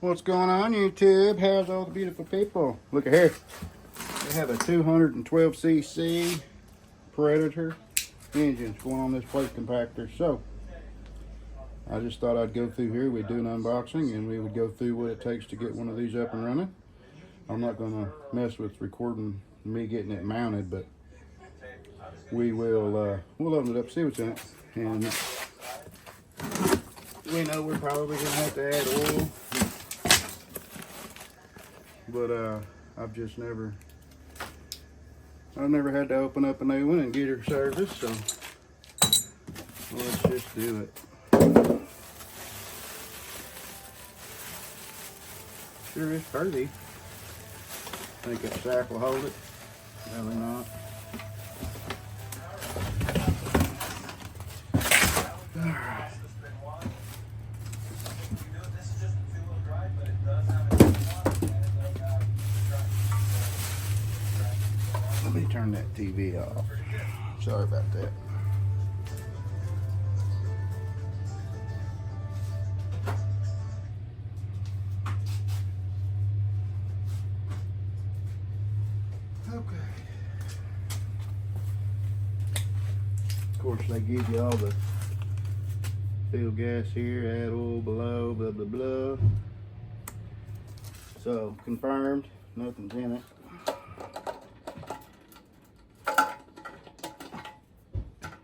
What's going on, YouTube? How's all the beautiful people? Look at here. We have a 212cc Predator engine going on this plate compactor. So I just thought I'd go through here. We'd do an unboxing and we would go through what it takes to get one of these up and running. I'm not going to mess with recording me getting it mounted, but we will we'll open it up, see what's in it, and we know we're probably going to have to add oil, but I've never had to open up a new one and get her serviced, so let's just do it. Sure is pretty. I think that sack will hold it. Probably not. Alright. Let me turn that TV off. Sorry about that. Okay. Of course, they give you all the fill gas here, add oil below, blah, blah, blah. So, confirmed, nothing's in it.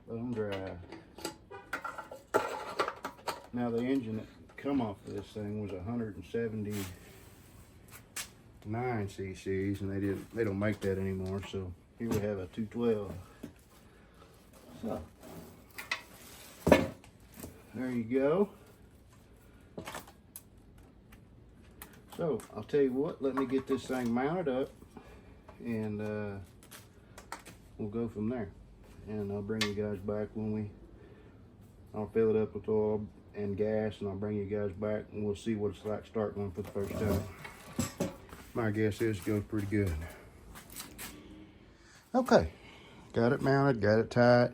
Bone dry. Now, the engine that come off of this thing was 179 cc's, and they don't make that anymore. So here we have a 212. So there you go. So I'll tell you what, let me get this thing mounted up, and we'll go from there. And I'll bring you guys back when I'll fill it up with oil and gas, and I'll bring you guys back and we'll see what it's like starting one for the first time. My guess is it goes pretty good. Okay, got it mounted, got it tight.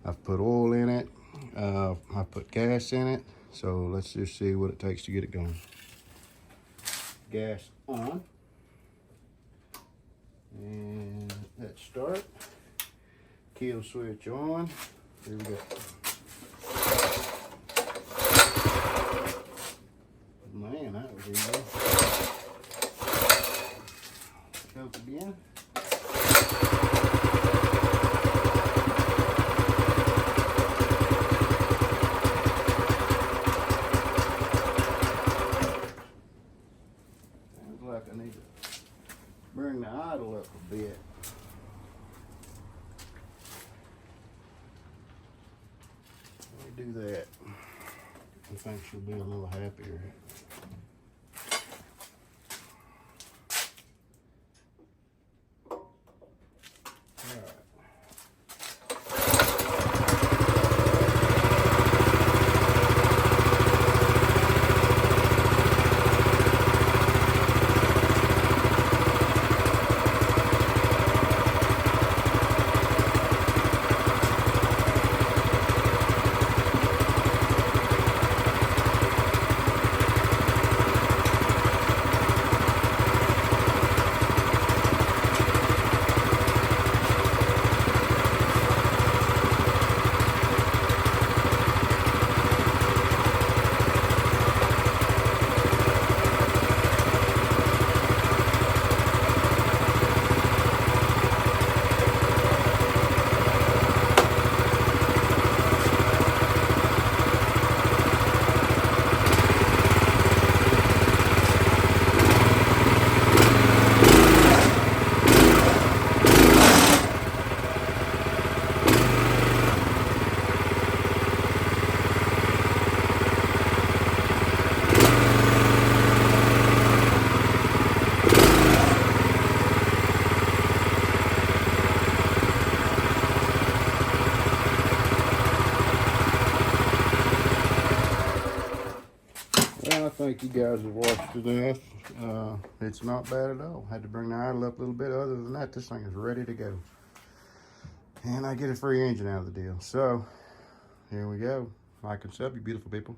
I've put oil in it. I put gas in it. So let's just see what it takes to get it going. Gas on. And let's start. Kill switch on. Here we go. Man, that was easy. Choke again. Sounds like I need to bring the idle up a bit. Let me do that. I think she'll be a little happier. I think you guys have watched to death. It's not bad at all. Had to bring the idle up a little bit. Other than that, this thing is ready to go. And I get a free engine out of the deal. So, here we go. Like and sub, you beautiful people.